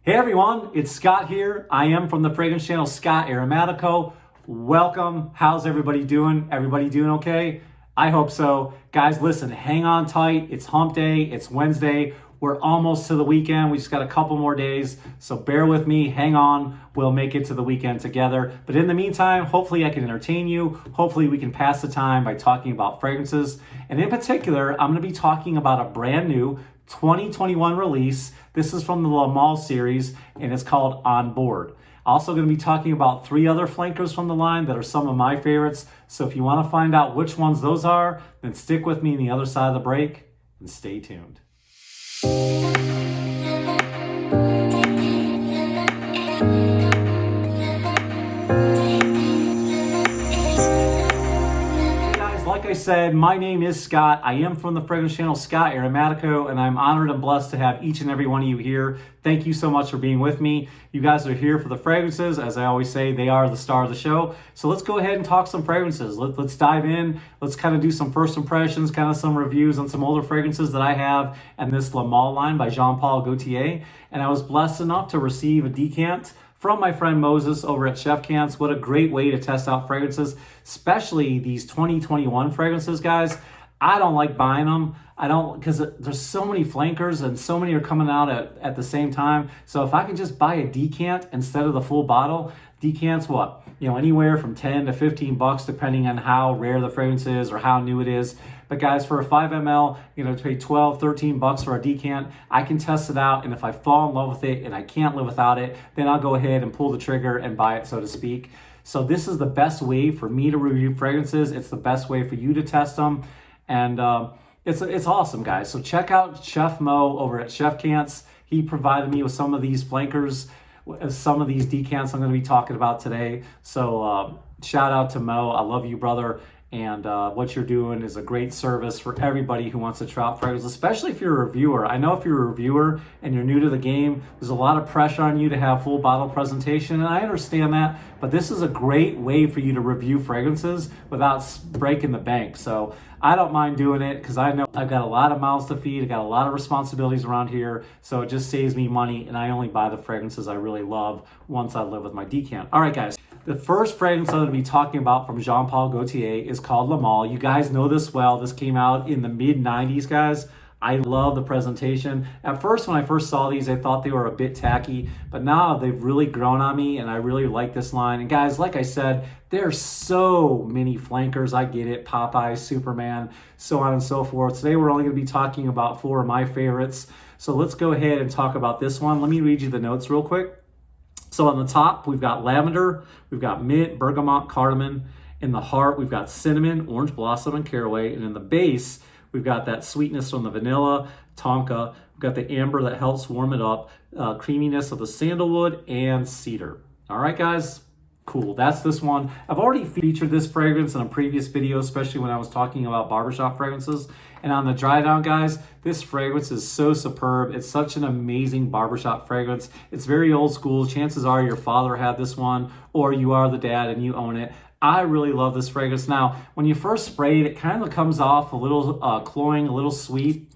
Hey everyone, it's Scott here. I am from the fragrance channel Scott Aromatico. Welcome. How's everybody doing? Everybody doing okay? I hope so. Guys, listen, hang on tight. It's hump day. It's Wednesday. We're almost to the weekend. We just got a couple more days. So bear with me. Hang on. We'll make it to the weekend together. But in the meantime, hopefully I can entertain you. Hopefully we can pass the time by talking about fragrances. And in particular, I'm going to be talking about a brand new 2021 release. This is from the Lamal series and it's called On Board. Also going to be talking about 3 other flankers from the line that are some of my favorites. So if you want to find out which ones those are, then stick with me on the other side of the break and stay tuned. Like I said, my name is Scott. I am from the fragrance channel Scott Aromatico, and I'm honored and blessed to have each and every one of you here. Thank you so much for being with me. You guys are here for the fragrances. As I always say, they are the star of the show. So let's go ahead and talk some fragrances. Let's dive in. Let's kind of do some first impressions, kind of some reviews on some older fragrances that I have and this Lamal line by Jean-Paul Gaultier. And I was blessed enough to receive a decant from my friend Moses over at Chef Cants. What a great way to test out fragrances, especially these 2021 fragrances, guys. I don't like buying them. I don't, because there's so many flankers and so many are coming out at the same time. So if I can just buy a decant instead of the full bottle, decants what? You know, anywhere from 10 to 15 bucks, depending on how rare the fragrance is or how new it is. But guys, for a 5 ml, to pay 12, 13 bucks for a decant, I can test it out. And if I fall in love with it and I can't live without it, then I'll go ahead and pull the trigger and buy it, so to speak. So this is the best way for me to review fragrances. It's the best way for you to test them. And it's awesome, guys. So check out Chef Mo over at Chef Cants. He provided me with some of these flankers, some of these decants I'm going to be talking about today. So shout out to Mo. I love you, brother. And what you're doing is a great service for everybody who wants to try out fragrances, especially if you're a reviewer. I know if you're a reviewer and you're new to the game, there's a lot of pressure on you to have full bottle presentation, and I understand that, but this is a great way for you to review fragrances without breaking the bank. So I don't mind doing it because I know I've got a lot of mouths to feed. I got a lot of responsibilities around here, so it just saves me money, and I only buy the fragrances I really love once I live with my decant. All right, guys. The first fragrance I'm going to be talking about from Jean-Paul Gaultier is called Lamal. You guys know this well. This came out in the mid-90s, guys. I love the presentation. At first, when I first saw these, I thought they were a bit tacky, but now they've really grown on me, and I really like this line. And guys, like I said, there's so many flankers. I get it. Popeye, Superman, so on and so forth. Today, we're only going to be talking about 4 of my favorites. So let's go ahead and talk about this one. Let me read you the notes real quick. So on the top, we've got lavender, we've got mint, bergamot, cardamom. In the heart, we've got cinnamon, orange blossom, and caraway. And in the base, we've got that sweetness from the vanilla, tonka. We've got the amber that helps warm it up, creaminess of the sandalwood, and cedar. All right, guys? Cool, that's this one. I've already featured this fragrance in a previous video, especially when I was talking about barbershop fragrances. And on the dry down, guys, this fragrance is so superb. It's such an amazing barbershop fragrance. It's very old school. Chances are your father had this one, or you are the dad and you own it. I really love this fragrance. Now, when you first spray it, it kind of comes off a little cloying, a little sweet.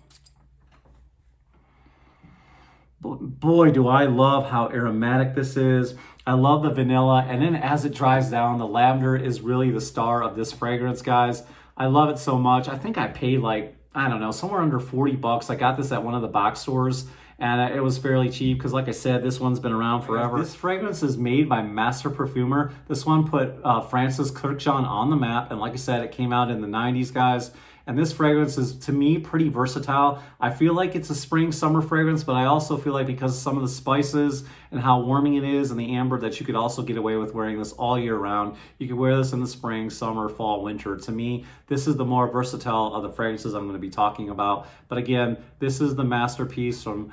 Boy, do I love how aromatic this is. I love the vanilla, and then as it dries down, the lavender is really the star of this fragrance, guys. I love it so much. I think I paid like, I don't know, somewhere under 40 bucks. I got this at one of the box stores, and it was fairly cheap because, like I said, this one's been around forever. This fragrance is made by Master Perfumer. This one put Francis Kurkdjian on the map, and like I said, it came out in the 90s, guys. And this fragrance is, to me, pretty versatile. I feel like it's a spring, summer fragrance, but I also feel like because of some of the spices and how warming it is and the amber, that you could also get away with wearing this all year round. You could wear this in the spring, summer, fall, winter. To me, this is the more versatile of the fragrances I'm going to be talking about. But again, this is the masterpiece from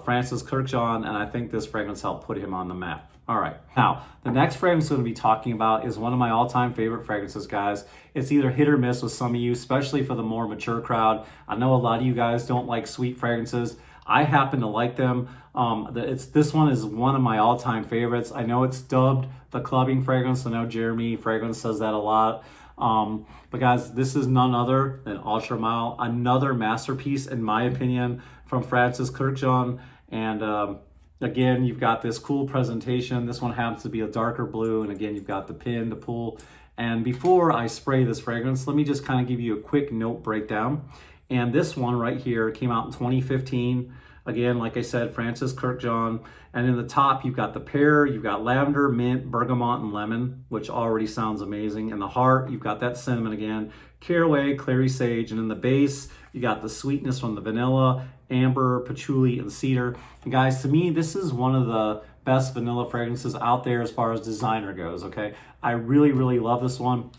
Francis Kurkdjian, and I think this fragrance helped put him on the map. All right, now the next fragrance I'm going to be talking about is one of my all-time favorite fragrances, guys. It's either hit or miss with some of you, especially for the more mature crowd. I know a lot of you guys don't like sweet fragrances. I happen to like them. This one is one of my all-time favorites. I know it's dubbed the clubbing fragrance. I know Jeremy Fragrance says that a lot. But guys, this is none other than Ultra Mile, another masterpiece in my opinion from Francis Kurkdjian. And Again, you've got this cool presentation. This one happens to be a darker blue. And again, you've got the pin to pull. And before I spray this fragrance, let me just kind of give you a quick note breakdown. And this one right here came out in 2015. Again, like I said, Francis Kirkjohn. And in the top, you've got the pear, you've got lavender, mint, bergamot, and lemon, which already sounds amazing. In the heart, you've got that cinnamon again, caraway, clary sage. And in the base, you got the sweetness from the vanilla, amber, patchouli, and cedar. And guys, to me, this is one of the best vanilla fragrances out there as far as designer goes, okay? I really, really love this one.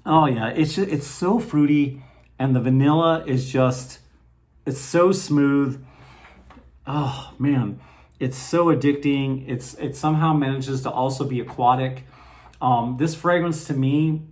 Oh yeah, it's so fruity, and the vanilla is just, it's so smooth. Oh man, it's so addicting. It somehow manages to also be aquatic. This fragrance to me,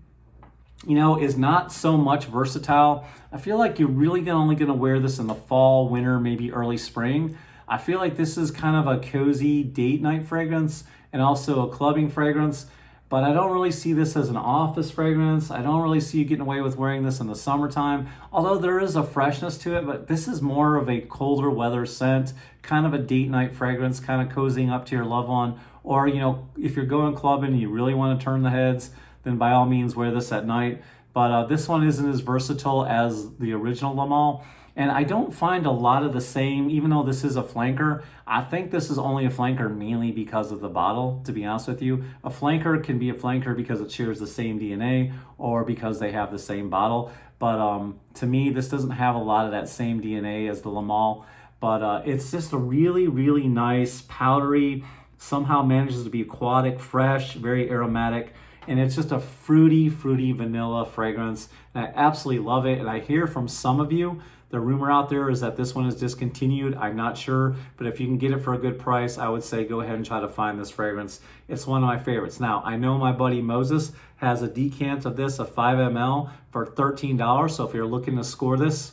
you know, is not so much versatile. I feel like you're really only gonna wear this in the fall, winter, maybe early spring. I feel like this is kind of a cozy date night fragrance and also a clubbing fragrance, but I don't really see this as an office fragrance. I don't really see you getting away with wearing this in the summertime, although there is a freshness to it, but this is more of a colder weather scent, kind of a date night fragrance, kind of cozying up to your loved one. Or, you know, if you're going clubbing and you really want to turn the heads, then by all means wear this at night. But this one isn't as versatile as the original Lamal. And I don't find a lot of the same, even though this is a flanker. I think this is only a flanker mainly because of the bottle, to be honest with you. A flanker can be a flanker because it shares the same DNA or because they have the same bottle. But to me, this doesn't have a lot of that same DNA as the Lamal. But it's just a really, really nice, powdery, somehow manages to be aquatic, fresh, very aromatic. And it's just a fruity, fruity vanilla fragrance. And I absolutely love it. And I hear from some of you, the rumor out there is that this one is discontinued. I'm not sure, but if you can get it for a good price, I would say go ahead and try to find this fragrance. It's one of my favorites. Now, I know my buddy Moses has a decant of this, a 5 ml for $13. So if you're looking to score this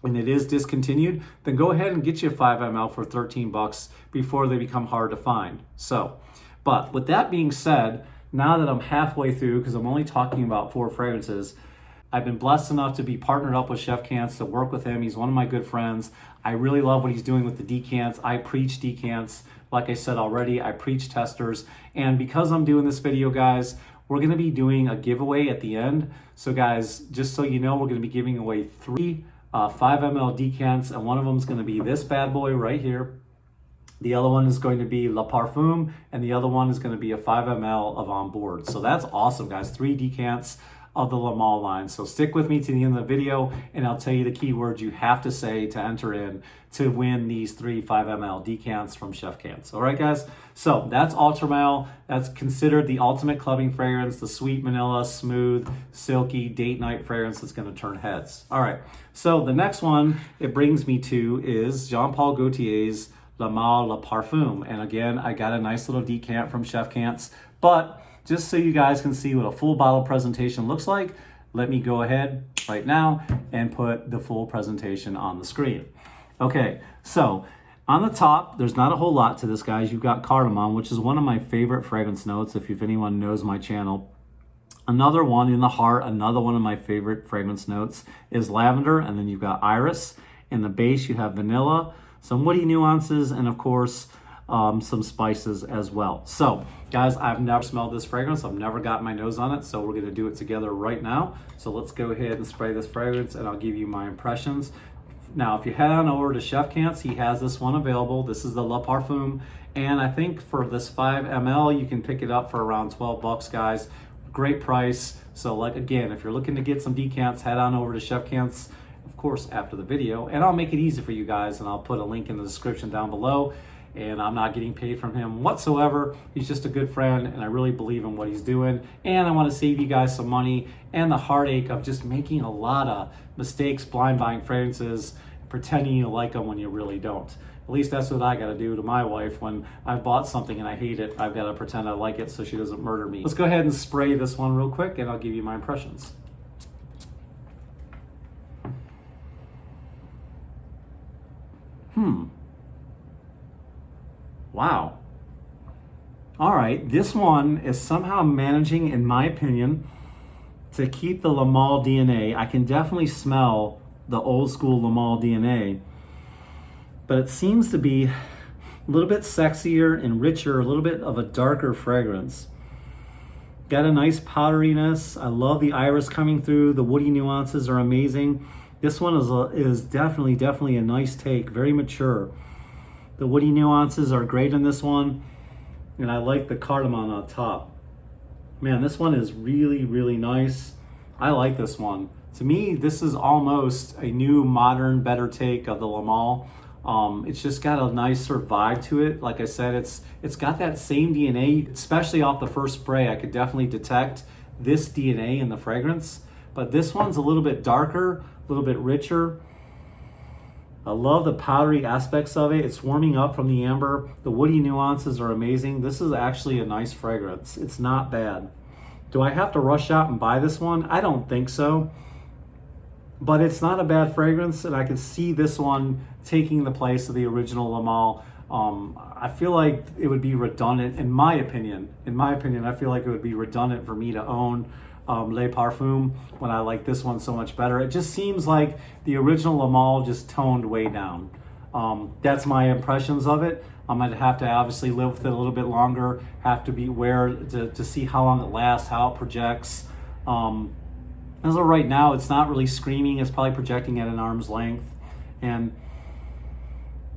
and it is discontinued, then go ahead and get you a 5 ml for 13 bucks before they become hard to find. So, but with that being said, now that I'm halfway through, because I'm only talking about 4 fragrances, I've been blessed enough to be partnered up with Chef Kantz to work with him. He's one of my good friends. I really love what he's doing with the decants. I preach decants. Like I said already, I preach testers. And because I'm doing this video, guys, we're gonna be doing a giveaway at the end. So guys, just so you know, we're gonna be giving away 3 5 ml decants, and one of them is gonna be this bad boy right here. The other one is going to be La Parfum, and the other one is going to be a 5 ml of On Board. So that's awesome, guys. 3 decants of the Lamal line. So stick with me to the end of the video, and I'll tell you the keywords you have to say to enter in to win these 3 5 ml decants from Chef Kantz. All right, guys? So that's Ultramel. That's considered the ultimate clubbing fragrance, the sweet vanilla, smooth, silky, date night fragrance that's going to turn heads. All right. So the next one it brings me to is Jean Paul Gaultier's Lamal La Parfum. And again, I got a nice little decant from Chef Kantz, but just so you guys can see what a full bottle presentation looks like, let me go ahead right now and put the full presentation on the screen. Okay, so on the top, there's not a whole lot to this, guys. You've got cardamom, which is one of my favorite fragrance notes, if anyone knows my channel. Another one in the heart, another one of my favorite fragrance notes is lavender, and then you've got iris. In the base, you have vanilla, some woody nuances, and of course, some spices as well. So, guys, I've never smelled this fragrance. I've never got my nose on it, so we're gonna do it together right now. So let's go ahead and spray this fragrance, and I'll give you my impressions. Now, if you head on over to Chef Kantz, he has this one available. This is the La Parfum, and I think for this 5 ml, you can pick it up for around 12 bucks, guys. Great price. So, like again, if you're looking to get some decants, head on over to Chef Kantz, of course, after the video, and I'll make it easy for you guys, and I'll put a link in the description down below. And I'm not getting paid from him whatsoever. He's just a good friend, and I really believe in what he's doing. And I want to save you guys some money and the heartache of just making a lot of mistakes, blind buying fragrances, pretending you like them when you really don't. At least that's what I got to do to my wife when I bought something and I hate it. I've got to pretend I like it so she doesn't murder me. Let's go ahead and spray this one real quick, and I'll give you my impressions. Wow. All right, this one is somehow managing, in my opinion, to keep the Lamal DNA. I can definitely smell the old school Lamal DNA, but it seems to be a little bit sexier and richer, a little bit of a darker fragrance. Got a nice powderiness. I love the iris coming through. The woody nuances are amazing. This one is definitely a nice take, very mature. The woody nuances are great in this one, and I like the cardamom on top. Man, this one is really nice. I like this one. To me, this is almost a new, modern, better take of the Lamal. It's just got a nicer vibe to it. Like I said, it's got that same DNA, especially off the first spray. I could definitely detect this DNA in the fragrance, but this one's a little bit darker, a little bit richer. I love the powdery aspects of it. It's warming up from the amber. The woody nuances are amazing. This is actually a nice fragrance. It's not bad. Do I have to rush out and buy this one? I don't think so. But it's not a bad fragrance, and I can see this one taking the place of the original Lamal. I feel like it would be redundant, in my opinion. I feel like it would be redundant for me to own Les Parfums when I like this one so much better. It just seems like the original Lamal just toned way down. That's my impressions of it. I'm gonna have to obviously live with it a little bit longer, have to be aware to see how long it lasts, how it projects. As of right now, it's not really screaming. It's probably projecting at an arm's length. And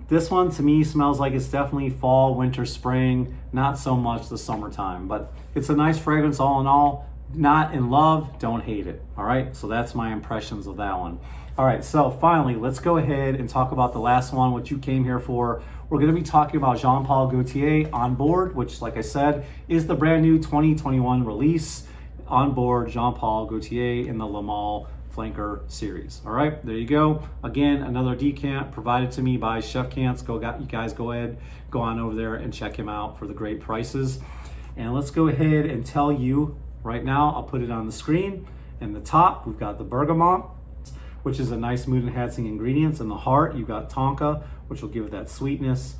this one to me smells like it's definitely fall, winter, spring, not so much the summertime. But it's a nice fragrance all in all. Not in love, don't hate it. All right, so that's my impressions of that one. All right, so finally, let's go ahead and talk about the last one, what you came here for. We're gonna be talking about Jean Paul Gaultier On Board, which, like I said, is the brand new 2021 release. On Board, Jean Paul Gaultier in the Lamal Flanker series. All right, there you go. Again, another decant provided to me by Chef Cants. You guys go ahead, go on over there and check him out for the great prices. And let's go ahead and tell you right now, I'll put it on the screen. In the top, we've got the bergamot, which is a nice mood enhancing ingredients. In the heart, you've got tonka, which will give it that sweetness.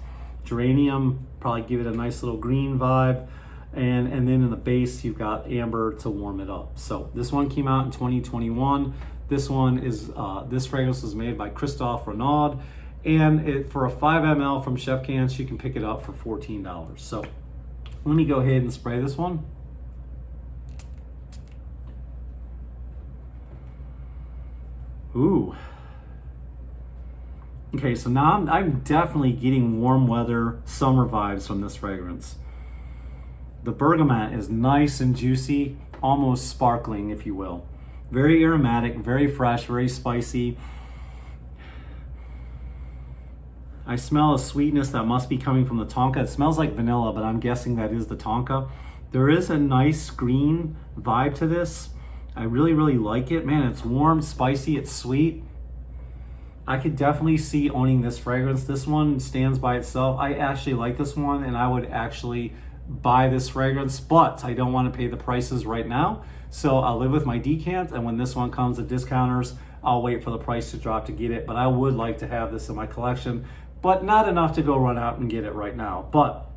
Geranium, probably give it a nice little green vibe. And then in the base, you've got amber to warm it up. So this one came out in 2021. This one is, this fragrance is made by Christophe Renaud. And for a 5 ml from Chef Cants, you can pick it up for $14. So let me go ahead and spray this one. Ooh. Okay, so now I'm definitely getting warm weather, summer vibes from this fragrance. The bergamot is nice and juicy, almost sparkling, if you will. Very aromatic, very fresh, very spicy. I smell a sweetness that must be coming from the tonka. It smells like vanilla, but I'm guessing that is the tonka. There is a nice green vibe to this. I really like it. Man, it's warm, spicy, it's sweet. I could definitely see owning this fragrance. This one stands by itself. I actually like this one, and I would actually buy this fragrance, but I don't want to pay the prices right now. So I'll live with my decant, and when this one comes at discounters, I'll wait for the price to drop to get it. But I would like to have this in my collection, but not enough to go run out and get it right now. But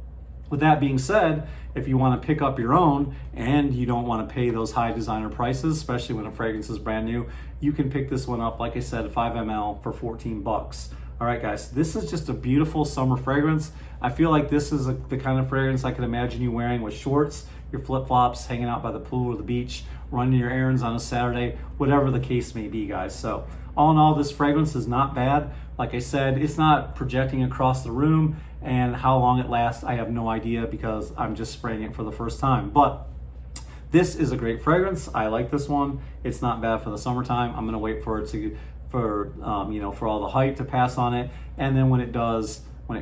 with that being said, if you want to pick up your own and you don't want to pay those high designer prices, especially when a fragrance is brand new, you can pick this one up, like I said, 5 ml for 14 bucks. All right, guys, this is just a beautiful summer fragrance. I feel like this is the kind of fragrance I could imagine you wearing with shorts, your flip-flops, hanging out by the pool or the beach, running your errands on a Saturday, whatever the case may be, guys. So all in all, this fragrance is not bad. Like I said, it's not projecting across the room, and how long it lasts, I have no idea because I'm just spraying it for the first time. But this is a great fragrance. I like this one. It's not bad for the summertime. I'm gonna wait for it to for all the hype to pass on it, and then when it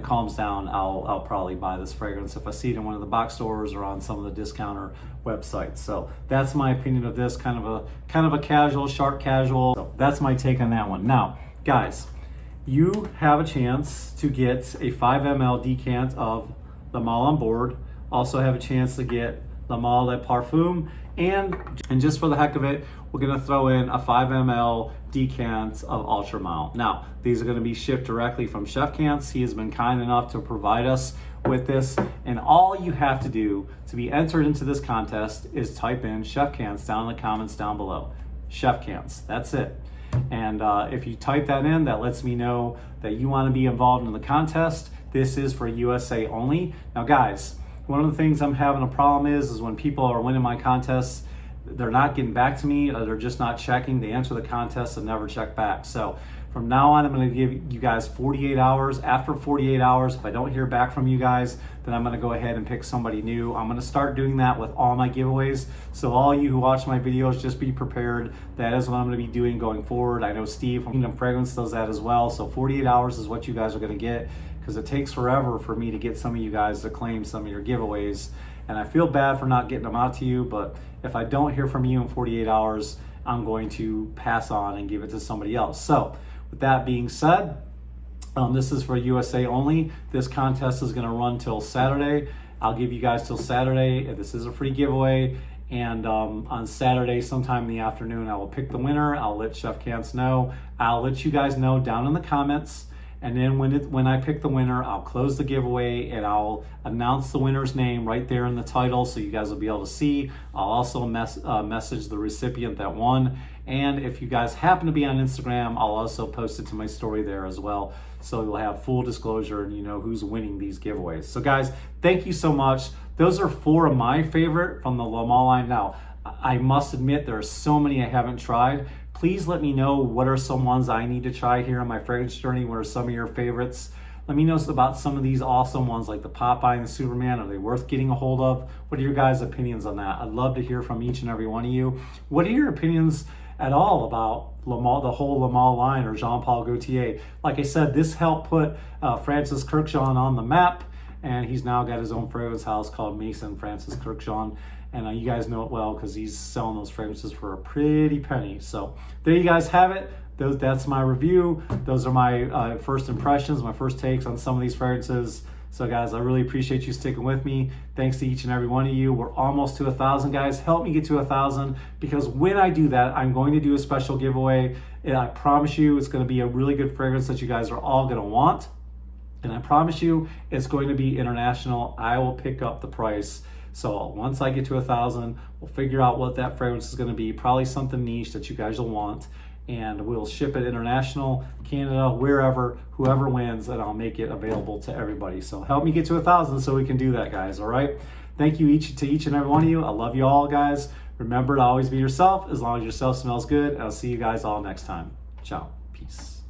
calms down, I'll probably buy this fragrance if I see it in one of the box stores or on some of the discounter websites. So that's my opinion of this, kind of a casual, sharp casual. So that's my take on that one. Now, guys, you have a chance to get a 5 ml decant of Lamal On Board. Also have a chance to get Lamal Les Parfums, and just for the heck of it, we're gonna throw in a 5 ml decant of Ultra Mild. Now, these are gonna be shipped directly from Chef Cants. He has been kind enough to provide us with this, and all you have to do to be entered into this contest is type in Chef Cants down in the comments down below. Chef Cants, that's it. And if you type that in, that lets me know that you want to be involved in the contest. This is for USA only. Now guys, one of the things I'm having a problem is when people are winning my contests, they're not getting back to me, or they're just not checking. They enter the contest and never check back. So from now on, I'm going to give you guys 48 hours. After 48 hours, if I don't hear back from you guys, then I'm going to go ahead and pick somebody new. I'm going to start doing that with all my giveaways. So all you who watch my videos, just be prepared. That is what I'm going to be doing going forward. I know Steve from Kingdom Fragrance does that as well. So 48 hours is what you guys are going to get, because it takes forever for me to get some of you guys to claim some of your giveaways. And I feel bad for not getting them out to you, but if I don't hear from you in 48 hours, I'm going to pass on and give it to somebody else. So with that being said, this is for USA only. This contest is going to run till Saturday. I'll give you guys till Saturday. This is a free giveaway. And on Saturday, sometime in the afternoon, I will pick the winner. I'll let Chef Cance know. I'll let you guys know down in the comments. And then when I pick the winner, I'll close the giveaway and I'll announce the winner's name right there in the title, so you guys will be able to see. I'll also message the recipient that won. And if you guys happen to be on Instagram, I'll also post it to my story there as well. So you'll have full disclosure and you know who's winning these giveaways. So guys, thank you so much. Those are 4 of my favorite from the Lamal line. Now, I must admit there are so many I haven't tried. Please let me know what are some ones I need to try here on my fragrance journey. What are some of your favorites? Let me know about some of these awesome ones like the Popeye and the Superman. Are they worth getting a hold of? What are your guys' opinions on that? I'd love to hear from each and every one of you. What are your opinions at all about Lamal, the whole Lamal line, or Jean-Paul Gaultier? Like I said, this helped put Francis Kurkdjian on the map, and he's now got his own fragrance house called Maison Francis Kurkdjian. And you guys know it well because he's selling those fragrances for a pretty penny. So there you guys have it. That's my review. Those are my first impressions, my first takes on some of these fragrances. So guys, I really appreciate you sticking with me. Thanks to each and every one of you. We're almost to 1,000, guys. Help me get to 1,000, because when I do that, I'm going to do a special giveaway. And I promise you it's going to be a really good fragrance that you guys are all going to want. And I promise you it's going to be international. I will pick up the price. So once I get to 1,000, we'll figure out what that fragrance is going to be. Probably something niche that you guys will want. And we'll ship it international, Canada, wherever, whoever wins, and I'll make it available to everybody. So help me get to 1,000 so we can do that, guys, all right? Thank you to each and every one of you. I love you all, guys. Remember to always be yourself, as long as yourself smells good. I'll see you guys all next time. Ciao. Peace.